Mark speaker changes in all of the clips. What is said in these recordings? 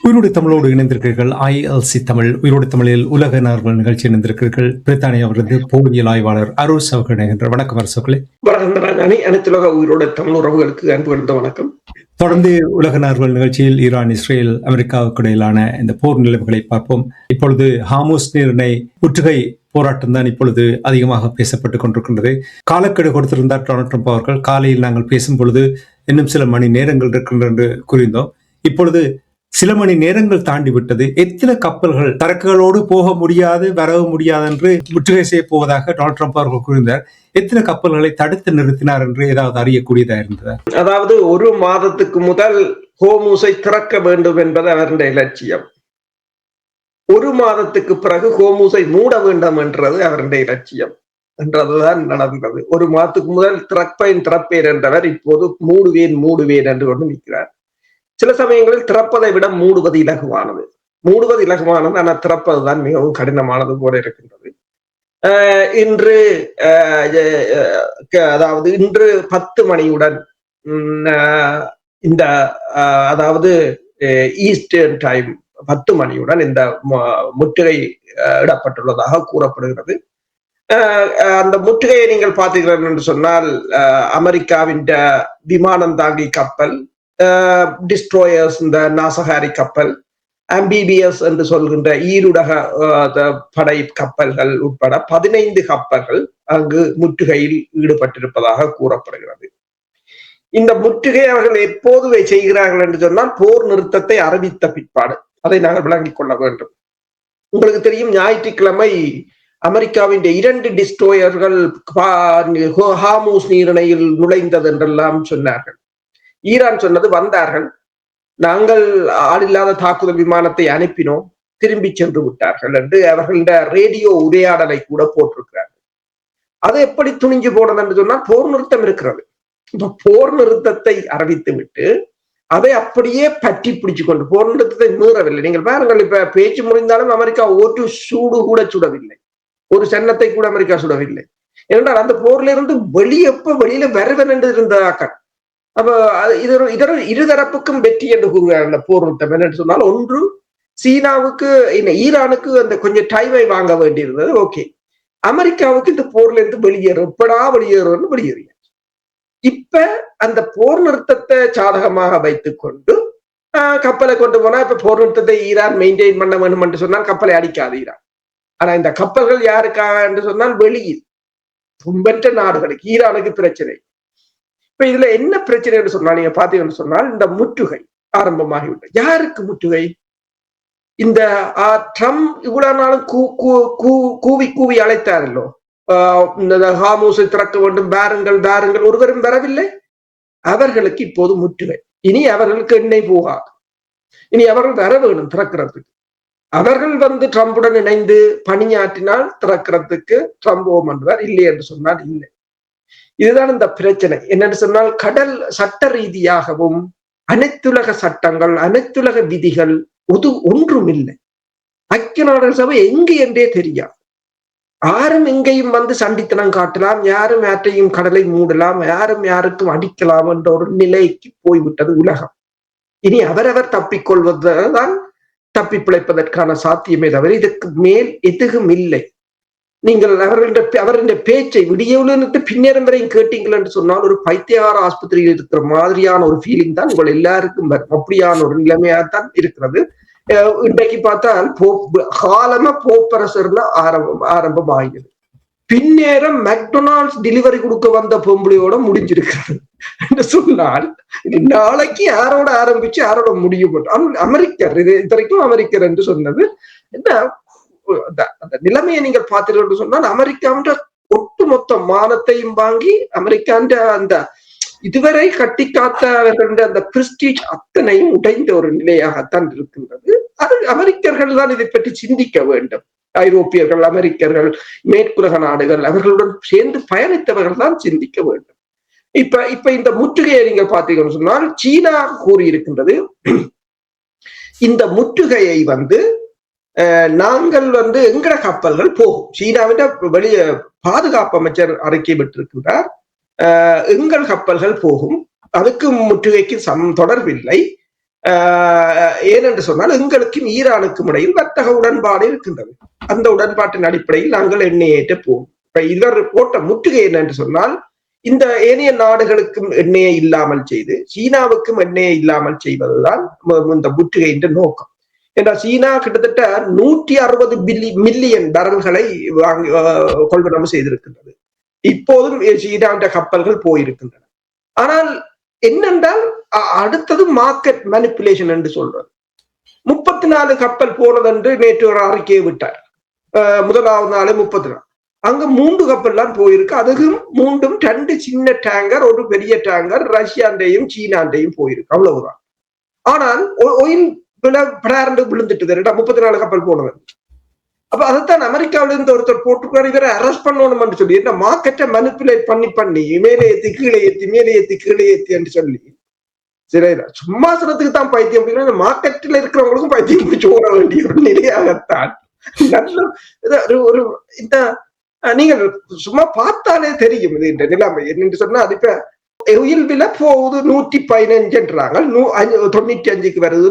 Speaker 1: உயிரோடு தமிழோடு இணைந்திருக்கிறீர்கள். ILC தமிழ் உயிரோடு தமிழில் உலக நார்கள் நிகழ்ச்சி இணைந்திருக்கிறீர்கள். பிரித்தானியாவிலிருந்து போரியல் ஆய்வாளர் அருஸ் அவர்கள் இணைகின்ற வணக்கம் அரசு அவர்களே.
Speaker 2: அனைத்துலக உயிரோடு தமிழ் உறவுகளுக்கு அன்பு கலந்த வணக்கம்.
Speaker 1: தொடர்ந்து உலக நார்கள் நிகழ்ச்சியில் ஈரான், இஸ்ரேல், அமெரிக்காவுக்கு இடையிலான இந்த போர் நிலைமைகளை பார்ப்போம். இப்பொழுது ஹார்முஸ் நீரிணை முற்றுகை போராட்டம் தான் இப்பொழுது அதிகமாக பேசப்பட்டுக் கொண்டிருக்கின்றது. காலக்கெடு கொடுத்திருந்தார் டொனால்ட் ட்ரம்ப் அவர்கள். காலையில் நாங்கள் பேசும் பொழுது இன்னும் சில மணி நேரங்கள் இருக்கின்றன என்று கூறியிருந்தோம். இப்பொழுது சில மணி நேரங்கள் தாண்டி விட்டது. எத்தனை கப்பல்கள் சரக்குகளோடு போக முடியாது, வரவு முடியாது என்று முற்றுகை செய்ய போவதாக டொனால்ட் ட்ரம்ப் அவர்கள் கூறினார். எத்தனை கப்பல்களை தடுத்து நிறுத்தினார் என்று ஏதாவது அறியக்கூடியதா இருந்ததா?
Speaker 2: அதாவது ஒரு மாதத்துக்கு முதல் ஹோர்முஸை திறக்க வேண்டும் என்பது அவருடைய இலட்சியம். ஒரு மாதத்துக்கு பிறகு ஹோர்முஸை மூட வேண்டும் என்றது அவருடைய இலட்சியம் என்றதுதான் நடந்தது. ஒரு மாதத்துக்கு முதல் திறப்பேன் என்றவர் இப்போது மூடுவேன் என்று கொண்டு நிற்கிறார். சில சமயங்களில் திறப்பதை விட மூடுவது இலகுவானது. ஆனால் திறப்பதுதான் மிகவும் கடினமானது போல இருக்கின்றது. இன்று 10 மணியுடன் இந்த அதாவது ஈஸ்டர்ன் டைம் 10 மணியுடன் இந்த முற்றுகை இடப்பட்டுள்ளதாக கூறப்படுகிறது. அந்த முற்றுகையை நீங்கள் பார்த்தீர்கள் என்று சொன்னால் அமெரிக்காவின் விமானம் தாங்கி கப்பல், டிஸ்ட்ரோயர்ஸ், இந்த நாசகாரி கப்பல், ஆம்பிபிஎஸ் என்று சொல்கின்ற ஈருடக படை கப்பல்கள் உட்பட 15 கப்பல்கள் அங்கு முற்றுகையில் ஈடுபட்டிருப்பதாக கூறப்படுகிறது. இந்த முற்றுகை அவர்கள் எப்போது செய்கிறார்கள் என்று சொன்னால் போர் நிறுத்தத்தை அறிவித்த பிற்பாடு. அதை நாங்கள் விளங்கிக் கொள்ள வேண்டும். உங்களுக்கு தெரியும், ஞாயிற்றுக்கிழமை அமெரிக்காவின் 2 டிஸ்ட்ரோயர்கள் ஹார்முஸ் நீரிணையில் நுழைந்தது என்றெல்லாம் சொன்னார்கள். ஈரான் சொன்னது, வந்தார்கள், நாங்கள் ஆளில்லாத தாக்குதல் விமானத்தை அனுப்பினோம், திரும்பி சென்று விட்டார்கள் என்று அவர்களுடைய ரேடியோ உரையாடலை கூட போட்டிருக்கிறார்கள். அது எப்படி துணிஞ்சு போனது என்று சொன்னால், போர் நிறுத்தம் இருக்கிறது. இப்ப போர் நிறுத்தத்தை அறிவித்து விட்டு அதை அப்படியே பற்றி பிடிச்சு கொண்டு போர் நிறுத்தத்தை மீறவில்லை. நீங்கள் பாருங்கள், இப்ப பேச்சு முடிந்தாலும் அமெரிக்கா ஒரு சூடு கூட சுடவில்லை, ஒரு சன்னத்தை கூட அமெரிக்கா சுடவில்லை. ஏனென்றால் அந்த போர்ல இருந்து வெளியில வருவன் என்று இருந்தார்கள். அப்ப இருதரப்புக்கும் வெற்றி என்று கூறுகிறார் அந்த போர் நிறுத்தம். என்னன்னு சொன்னால், ஒன்று சீனாவுக்கு, ஈரானுக்கு அந்த கொஞ்சம் டைமை வாங்க வேண்டியிருந்தது. ஓகே, அமெரிக்காவுக்கு இந்த போர்ல இருந்து வெளியேறியாச்சு. இப்ப அந்த போர் நிறுத்தத்தை சாதகமாக வைத்துக் கொண்டு கப்பலை கொண்டு போனா, இப்ப போர் நிறுத்தத்தை ஈரான் மெயின்டைன் பண்ண வேண்டும் என்று சொன்னால் கப்பலை அடிக்காது ஈரான். ஆனா இந்த கப்பல்கள் யாருக்காக என்று சொன்னால் வெளியில் துன்பற்ற நாடுகளுக்கு, ஈரானுக்கு பிரச்சனை. இப்ப இதுல என்ன பிரச்சனை என்று சொன்னால், நீங்க பாத்தீங்கன்னு சொன்னால், இந்த முற்றுகை ஆரம்பமாகிவிட்டது. யாருக்கு முற்றுகை? இந்த ட்ரம்ப் இவ்வளவு நாளும் கூவி அழைத்தாரല്ലോ, ஹார்முஸை திறக்க வேண்டும், பாருங்கள், ஒருவரும் வரவில்லை. அவர்களுக்கு இப்போது முற்றுகை. இனி அவர்களுக்கு எண்ணெய் போகாது. இனி அவர்கள் வர வேணும் திறக்கிறதுக்கு. அவர்கள் ட்ரம்புடன் இணைந்து பணியாற்றினால் திறக்கிறதுக்கு ட்ரம்ப் ஓம் என்றார், இல்லை என்று சொன்னால் இல்லை. இதுதான் இந்த பிரச்சனை. என்னன்னு சொன்னால், கடல் சட்ட ரீதியாகவும் அனைத்துலக சட்டங்கள், அனைத்துலக விதிகள் ஒன்றும் இல்லை. ஐக்கிய நாடுகள் சபை எங்கு என்றே தெரியாது. யாரும் எங்கேயும் சண்டித்தனம் காட்டலாம், யாரும் யாற்றையும் கடலை மூடலாம், யாரும் யாருக்கும் அடிக்கலாம் என்ற ஒரு நிலைக்கு போய்விட்டது உலகம். இனி அவரவர் தப்பிக்கொள்வதுதான் தப்பி பிழைப்பதற்கான சாத்தியமே தவிர இதுக்கு மேல் எதுவும் இல்லை. நீங்கள் அவருடைய பேச்சை விடியவிலிருந்து பின்னேறம் வரையும் கேட்டீங்கள் என்று சொன்னால், ஒரு பைத்தியகார ஆஸ்பத்திரியில் இருக்கிற மாதிரியான ஒரு ஃபீலிங் தான் உங்கள் எல்லாருக்கும் வரும். அப்படியான ஒரு நிலைமையாத்தான் இருக்கிறது. இன்றைக்கு பார்த்தால் காலமா போப்பரசர்ல ஆரம்பம் ஆகிறது. பின்னேறம் மெக்டொனால்ட்ஸ் டெலிவரி கொடுக்க வந்த பொம்பளையோட முடிஞ்சிருக்கிறது என்று சொன்னால், நாளைக்கு யாரோட ஆரம்பிச்சு யாரோட முடியும். அமெரிக்கர், இது வரைக்கும் அமெரிக்கர் என்று சொன்னது என்ன, அந்த நிலைமையை நீங்கள் பார்த்தீர்கள் சொன்னால், அமெரிக்கான்ற ஒட்டுமொத்த மானத்தையும் வாங்கி அமெரிக்கான்ற அந்த இதுவரை கட்டி காத்த அவர்களுடைய அந்த பிரிஸ்டீஜ் அத்தனையும் உடைந்த ஒரு நிலையாகத்தான் இருக்கின்றது. அது அமெரிக்கர்கள் தான் இதை பற்றி சிந்திக்க வேண்டும். ஐரோப்பியர்கள், அமெரிக்கர்கள், மேற்குலக நாடுகள் அவர்களுடன் சேர்ந்து பயணித்தவர்கள் தான் சிந்திக்க வேண்டும். இப்ப இந்த முற்றுகையை நீங்கள் பார்த்தீங்கன்னு சொன்னால், சீனா கூறியிருக்கின்றது, இந்த முற்றுகையை நாங்கள் எங்கட கப்பல்கள் போகும். சீனாவின் வெளிய பாதுகாப்பு அமைச்சர் அறிக்கை விட்டிருக்கிறார், எங்கள் கப்பல்கள் போகும், அதுக்கு முற்றுகைக்கு தொடர்பில்லை. ஏனென்று சொன்னால் எங்களுக்கும் ஈரானுக்கும் இடையில் வர்த்தக உடன்பாடு இருக்கின்றது. அந்த உடன்பாட்டின் அடிப்படையில் நாங்கள் எண்ணெய் ஏற்ற போவோம். இப்ப இவர் போட்ட முற்றுகை என்னென்று சொன்னால் இந்த ஏனைய நாடுகளுக்கும் எண்ணெயை இல்லாமல் செய்து சீனாவுக்கும் எண்ணெயை இல்லாமல் செய்வதுதான் இந்த முற்றுகையின் நோக்கம். என்றால் சீனா கிட்டத்தட்ட 160 மில்லியன் பரல்களை கொள்வனவு செய்திருக்கின்றது. இப்போதும் சீனாவின் கப்பல்கள் போயிருக்கின்றன. ஆனால் என்னென்றால் அடுத்தது மார்க்கெட் மேனிப்புலேஷன் என்று சொல்றது. 34 கப்பல் போனது என்று நேற்று ஒரு அறிக்கையை விட்டார். முதலாவது நாளே 34. அங்க 3 கப்பல் தான் போயிருக்கு. அதுக்கும் 2 சின்ன டேங்கர், ஒரு பெரிய டேங்கர் ரஷ்யாண்டையும் சீனாண்டையும் போயிருக்கு. அவ்வளவுதான். ஆனால் ஒயில் விழுந்துட்டு 34 கப்பல் போனது. அப்ப அதைத்தான் அமெரிக்காவில இருந்து ஒருத்தர் போட்டுக்காரு, இவரை அரெஸ்ட் பண்ணணும்னு சொல்லி என்ன மார்க்கெட்டை மனிப்புலேட் பண்ணி மேலே ஏத்தி கீழே ஏத்தி மேலே ஏத்தி கீழே ஏத்தி என்று சொல்லி சரி சும்மாசனத்துக்கு தான் பைத்தியம் அப்படின்னா மார்க்கெட்டில் இருக்கிறவங்களுக்கும் பைத்தியம் பிடிச்சு ஓட வேண்டிய ஒரு நிலையாகத்தான் நல்ல ஒரு இந்த நீங்கள் சும்மா பார்த்தாலே தெரியும் இது இந்த நிலைமை என்னன்னு சொன்னா அது இப்ப உயில் விலை போகுது 115ன்றாங்க, 95க்கு வருது,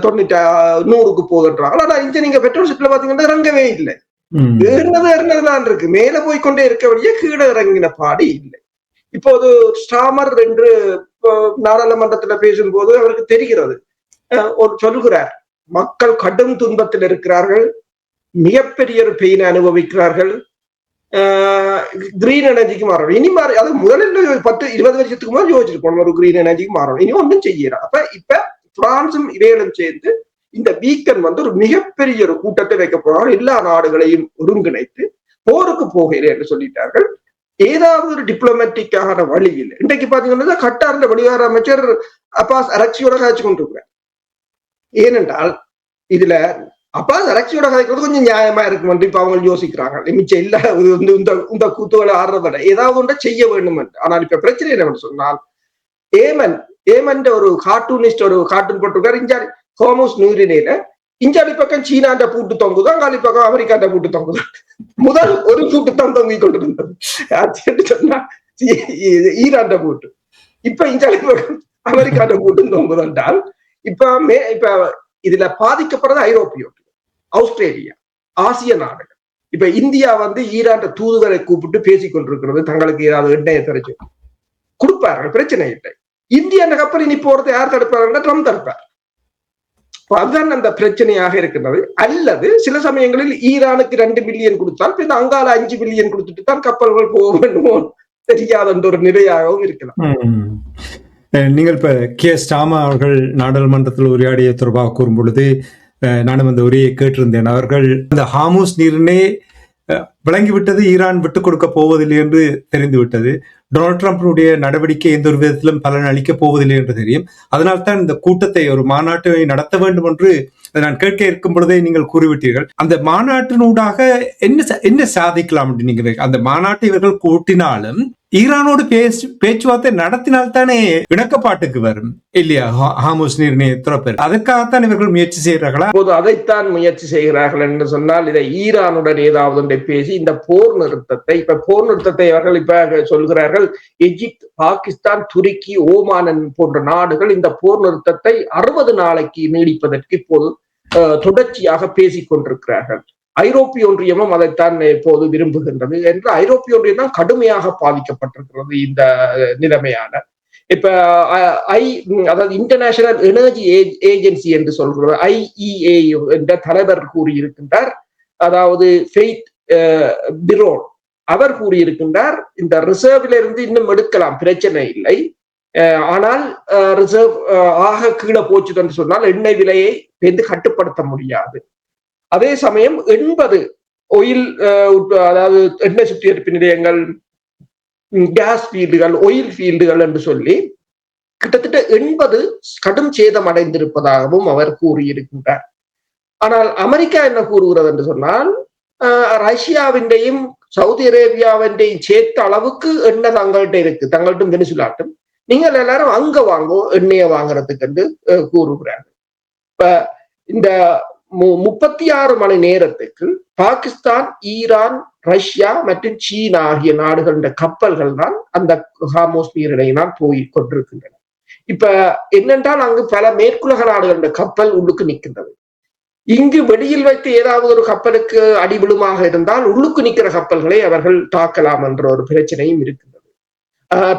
Speaker 2: 100க்கு போகுதுன்றாங்க. ஆனா இங்க நீங்க பெட்ரோல் ஷிப்ல பாத்தீங்கன்னா இறங்கவே இல்லை. ஏறினதுதான் இருக்கு, மேல போய்கொண்டே இருக்க வழியே கீழே இறங்கின பாடு இல்லை. இப்போது ஸ்டாமர் என்று நாடாளுமன்றத்துல பேசும்போது அவருக்கு தெரிகிறது, ஒரு சொல்கிறார், மக்கள் கடும் துன்பத்தில் இருக்கிறார்கள், மிகப்பெரிய ஒரு பெயினை அனுபவிக்கிறார்கள், கிரீன் எனர்ஜிக்கு மாறணும். இனி மாறி அது முதலில் 10-20 வருஷத்துக்கு முன்னாடி யோசிச்சிருக்கணும் ஒரு கிரீன் எனர்ஜிக்கு மாறணும். இனி ஒன்றும் செய்யலாம். இப்ப பிரான்சும் இஸ்ரேலும் சேர்ந்து இந்த வீக்கெண்ட் ஒரு மிகப்பெரிய ஒரு கூட்டத்தை வைக்க போறாங்க. எல்லா நாடுகளையும் ஒருங்கிணைத்து போருக்கு போகிறேன் என்று சொல்லிட்டார்கள். ஏதாவது ஒரு டிப்ளமேட்டிக்கான வழி இல்லை. இன்றைக்கு பாத்தீங்கன்னா கட்டார்ல வெளிவார அமைச்சர் அப்பாஸ் அரக்சியோட காய்ச்சி கொண்டிருக்கிறார். ஏனென்றால் இதுல அப்பாஸ் அரக்சியோட கதைக்கிறது கொஞ்சம் நியாயமா இருக்கும் என்று இப்ப அவங்க யோசிக்கிறாங்க. மிச்சம் இல்ல இந்த கூத்துகளை ஆடுறத ஏதாவது ஒன்றை செய்ய வேண்டும் என்று. ஆனால் இப்ப பிரச்சனை என்னவென்று சொன்னால் ஏமன் ஒரு கார்ட்டூனிஸ்ட் ஒரு கார்ட்டூன் போட்டிருக்காரு. இஞ்சாலி ஹோமோஸ் நீரிணையில இஞ்சாலி பக்கம் சீனாண்ட பூட்டு தொங்குதான், அங்காளி பக்கம் அமெரிக்காண்ட பூட்டு தொங்குதான். முதல் ஒரு பூட்டு தான் தொங்கி கொண்டிருந்தது சொன்னா ஈராண்ட பூட்டு. இப்ப இஞ்சாலி பக்கம் அமெரிக்காண்ட பூட்டு தொங்குதென்றால் இப்ப இதுல பாதிக்கப்படுறது ஐரோப்பிய, ஆஸ்திரேலியா, ஆசிய நாடுகள். இப்ப இந்தியா ஈரான் தூதுவரை கூப்பிட்டு பேசிக் கொண்டிருக்கிறது, தங்களுக்கு ஏதாவது எண்ணெயை தெரிஞ்சு கொடுப்பார்கள், பிரச்சனை இல்லை. இந்தியா அந்த கப்பல் இனி போறது யார் தடுப்பார்கள்? ட்ரம்ப் தடுப்பார். அதுதான் அந்த பிரச்சனையாக இருக்கின்றது. அல்லது சில சமயங்களில் ஈரானுக்கு 2 பில்லியன் கொடுத்தால் பின் அங்கால 5 பில்லியன் கொடுத்துட்டு தான் கப்பல்கள் போக வேண்டுமோ தெரியாத ஒரு நிலையாகவும் இருக்கலாம்.
Speaker 1: நீங்கள் இப்ப ஸ்டாமா அவர்கள் நாடாளுமன்றத்தில் உரையாடிய தொடர்பாக கூறும் பொழுது நானும் அந்த உரையை கேட்டிருந்தேன். அவர்கள் அந்த ஹார்முஸ் நீரிணை விளங்கிவிட்டது, ஈரான் விட்டுக் கொடுக்க போவதில்லை என்று தெரிந்துவிட்டது. டொனால்ட் ட்ரம்பினுடைய நடவடிக்கை எந்த ஒரு விதத்திலும் பலன் அளிக்கப் போவதில்லை என்று தெரியும். அதனால்தான் இந்த கூட்டத்தை, ஒரு மாநாட்டை நடத்த வேண்டும் என்று நான் கேட்க இருக்கும் பொழுதே நீங்கள் கூறிவிட்டீர்கள். அந்த மாநாட்டினூடாக என்ன சாதிக்கலாம் அப்படின்னு நீங்க, அந்த மாநாட்டை இவர்கள் கூட்டினாலும் ஈரானோடு பேச்சுவார்த்தை நடத்தினால்தானே இணக்கப்பாட்டுக்கு வரும் இல்லையா? ஹார்முஸ் நீரிணை துறப்பேர், அதற்காகத்தான் இவர்கள் முயற்சி செய்கிறார்களா?
Speaker 2: அதைத்தான் முயற்சி செய்கிறார்கள் என்று சொன்னால் இதை ஈரானுடன் ஏதாவது பேசி இந்த போர் நிறுத்தத்தை அவர்கள் இப்ப சொல்கிறார்கள். எகிப்து, பாகிஸ்தான், துருக்கி, ஓமான் போன்ற நாடுகள் இந்த போர் நிறுத்தத்தை 60 நாளைக்கு நீடிப்பதற்கு இப்போது தொடர்ச்சியாக பேசிக் கொண்டிருக்கிறார்கள். ஐரோப்பிய ஒன்றியமும் அதைத்தான் இப்போது விரும்புகின்றது என்று ஐரோப்பிய ஒன்றியம் தான் கடுமையாக பாதிக்கப்பட்டிருக்கிறது இந்த நிலைமையான. இப்ப அதாவது இன்டர்நேஷனல் எனர்ஜி ஏஜென்சி என்று சொல்கிறது, IEA என்ற தலைவர் கூறியிருக்கின்றார். அதாவது ஃபெய்த் பிரோன் அவர் கூறியிருக்கின்றார், இந்த ரிசர்வ்ல இருந்து இன்னும் எடுக்கலாம், பிரச்சனை இல்லை. ஆனால் ரிசர்வ் ஆக கீழே போச்சு என்று சொன்னால் எண்ணெய் விலையை கட்டுப்படுத்த முடியாது. அதே சமயம் 80 ஒயில், அதாவது எண்ணெய் சுத்திகரிப்பு நிலையங்கள், கேஸ் ஃபீல்டுகள், ஒயில் ஃபீல்டுகள் என்று சொல்லி கிட்டத்தட்ட 80 கடும் சேதம் அடைந்திருப்பதாகவும் அவர் கூறியிருக்கின்றார். ஆனால் அமெரிக்கா என்ன கூறுகிறது என்று சொன்னால், ரஷ்யாவின்றையும் சவுதி அரேபியாவின்றையும் சேர்த்த அளவுக்கு எண்ணெய் தங்கள்கிட்ட இருக்கு, தங்கள்ட்டும் வெனிசுலாட்டும், நீங்கள் எல்லாரும் அங்க வாங்கோ எண்ணெயை வாங்குறதுக்கு என்று கூறுகிறார்கள். இப்ப இந்த 36 மணி நேரத்துக்கு பாகிஸ்தான், ஈரான், ரஷ்யா மற்றும் சீனா ஆகிய நாடுகளின் கப்பல்கள் தான் அந்த ஹார்முஸ் நீரிணையினால் போய் கொண்டிருக்கின்றன. இப்ப என்னென்றால் அங்கு பல மேற்குலக நாடுகள் கப்பல் உள்ளுக்கு நிற்கின்றது. இங்கு வெளியில் வைத்து ஏதாவது ஒரு கப்பலுக்கு அடிவிழுமாக இருந்தால் உள்ளுக்கு நிற்கிற கப்பல்களை அவர்கள் தாக்கலாம் என்ற ஒரு பிரச்சனையும் இருக்கின்றது.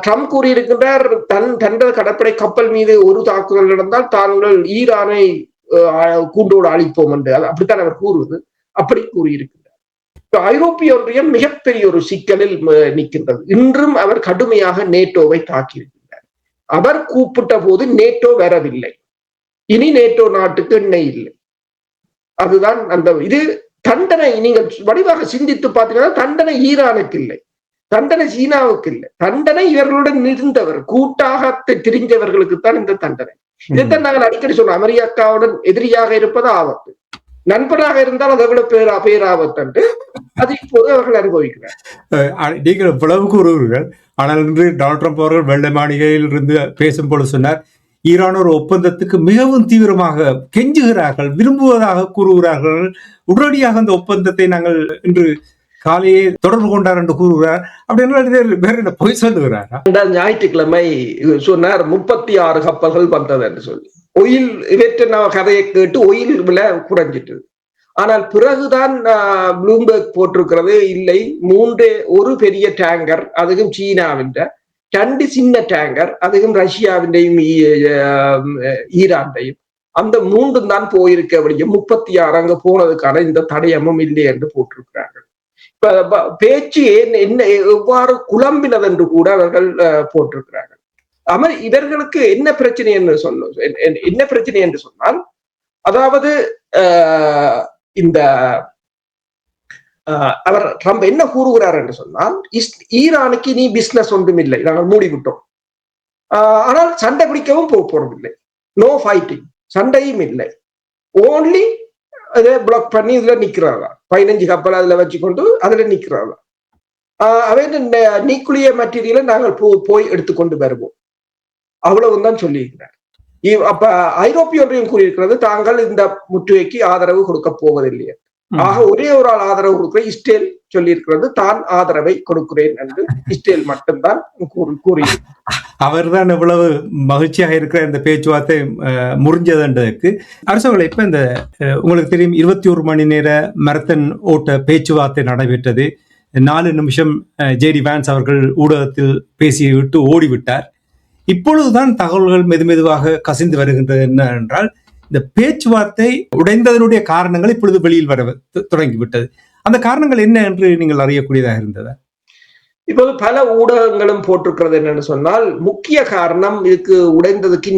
Speaker 2: ட்ரம்ப் கூறியிருக்கின்றார், தனது கடற்படை கப்பல் மீது ஒரு தாக்குதல் நடந்தால் தாங்கள் ஈரானை கூண்டோடு அழிப்போம் என்று, அப்படித்தான் அவர் கூறுவது, அப்படி கூறியிருக்கின்றார். ஐரோப்பிய ஒன்றியம் மிகப்பெரிய ஒரு சிக்கலில் நிற்கின்றது. இன்றும் அவர் கடுமையாக நேட்டோவை தாக்கியிருக்கின்றார். அவர் கூப்பிட்ட போது நேட்டோ வரவில்லை. இனி நேட்டோ நாட்டுக்கு எண்ணெய் இல்லை. அதுதான் அந்த இது தண்டனை. நீங்கள் வடிவாக சிந்தித்து பார்த்தீங்கன்னா தண்டனை ஈரானுக்கு இல்லை, தண்டனை சீனாவுக்கு இல்லை, தண்டனை இவர்களுடன் இருந்தவர் கூட்டாக திரிஞ்சவர்களுக்கு தான் இந்த தண்டனை. இதைத்தான் நாங்கள் அடிக்கடி சொன்னோம், அமெரிக்காவுடன் எதிரியாக இருப்பது ஆபத்து, நண்பராக இருந்தால் அதை விட பேராபத்து என்று அது இப்போது அவர்கள் அனுபவிக்கிறார்.
Speaker 1: நீங்கள் இவ்வளவு கூறுவீர்கள், ஆனால் இன்று டொனால்ட் ட்ரம்ப் அவர்கள் வெள்ளை மாளிகையில் இருந்து பேசும்போது சொன்னார், ஈரான் ஒரு ஒப்பந்தத்துக்கு மிகவும் தீவிரமாக கெஞ்சுகிறார்கள், விரும்புவதாக கூறுகிறார்கள், உடனடியாக அந்த ஒப்பந்தத்தை நாங்கள் இன்று காலையே தொடர்பு கொண்டார் என்று கூறுகிறார். அப்படி வேற என்ன பொய் சொல்லுகிறார்?
Speaker 2: ஞாயிற்றுக்கிழமை சொன்னார் 36 கப்பல்கள் வந்தது என்று சொல்லி. ஒயில் இவற்றை கதையை கேட்டு ஒயில் விலை குறைஞ்சிட்டு. ஆனால் பிறகுதான் ப்ளூம்பர்க் போட்டிருக்கிறது, இல்லை, ஒரு பெரிய டேங்கர், அதுவும் சீனாவின், 2 சின்ன டேங்கர், அதுவும் ரஷ்யாவின்டையும் ஈரான்டையும், அந்த 3 தான் போயிருக்க. 36 அங்க போனதுக்கான இந்த தடயமும் இல்லை என்று போட்டிருக்கிறார்கள். இப்ப பேச்சு என்ன எவ்வாறு குழம்பினது என்று கூட அவர்கள் போட்டிருக்கிறார்கள். இவர்களுக்கு என்ன பிரச்சனை என்று சொன்னால், அதாவது இந்த அவர் ட்ரம்ப் என்ன கூறுகிறார் என்று சொன்னால், ஈரானுக்கு நீ பிசினஸ் ஒன்றும் இல்லை, நாங்கள் மூடிவிட்டோம், ஆனால் சண்டை பிடிக்கவும் போறதில்லை, நோ ஃபைட்டிங், சண்டையும் இல்லை, ஓன்லி அதை பிளாக் பண்ணி இதுல நிக்கிறாரா, 15 கப்பல் அதுல வச்சுக்கொண்டு அதுல நிக்கிறாரா, அவன் நியூக்ளியர் மெட்டீரியலை நாங்கள் போய் எடுத்துக்கொண்டு வருவோம், அவ்வளவுதான் சொல்லியிருக்கிறார். அப்ப ஐரோப்பிய ஒன்றியம் கூறியிருக்கிறது, தாங்கள் இந்த முற்றுகைக்கு ஆதரவு கொடுக்க போவதில்லை. ஆக ஒரே ஒரு ஆள் ஆதரவு கொடுக்கிற இஸ்ரேல் சொல்லியிருக்கிறது, தான் ஆதரவை கொடுக்கிறேன் என்று இஸ்ரேல் மட்டும்தான் கூறியிருக்கிறார்.
Speaker 1: அவர் தான் எவ்வளவு மகிழ்ச்சியாக இருக்கிற இந்த பேச்சுவார்த்தை முறிஞ்சதுன்றதுக்கு அரசவர்களை இப்ப இந்த உங்களுக்கு தெரியும் 21 மணி நேர மரத்தன் ஓட்ட பேச்சுவார்த்தை நடைபெற்றது. 4 நிமிஷம் ஜேடி வான்ஸ் அவர்கள் ஊடகத்தில் பேசிவிட்டு ஓடிவிட்டார். இப்பொழுதுதான் தகவல்கள் மெதுமெதுவாக கசிந்து வருகின்றது. என்ன என்றால், இந்த பேச்சுவார்த்தை உடைந்ததனுடைய காரணங்கள் இப்பொழுது வெளியில் வர தொடங்கிவிட்டது. அந்த காரணங்கள் என்ன என்று நீங்கள் அறியக்கூடியதாக இருந்ததா?
Speaker 2: இப்போது பல ஊடகங்களும் போட்டிருக்கிறது என்னன்னு சொன்னால், முக்கிய காரணம் இதுக்கு உடைந்ததுக்கு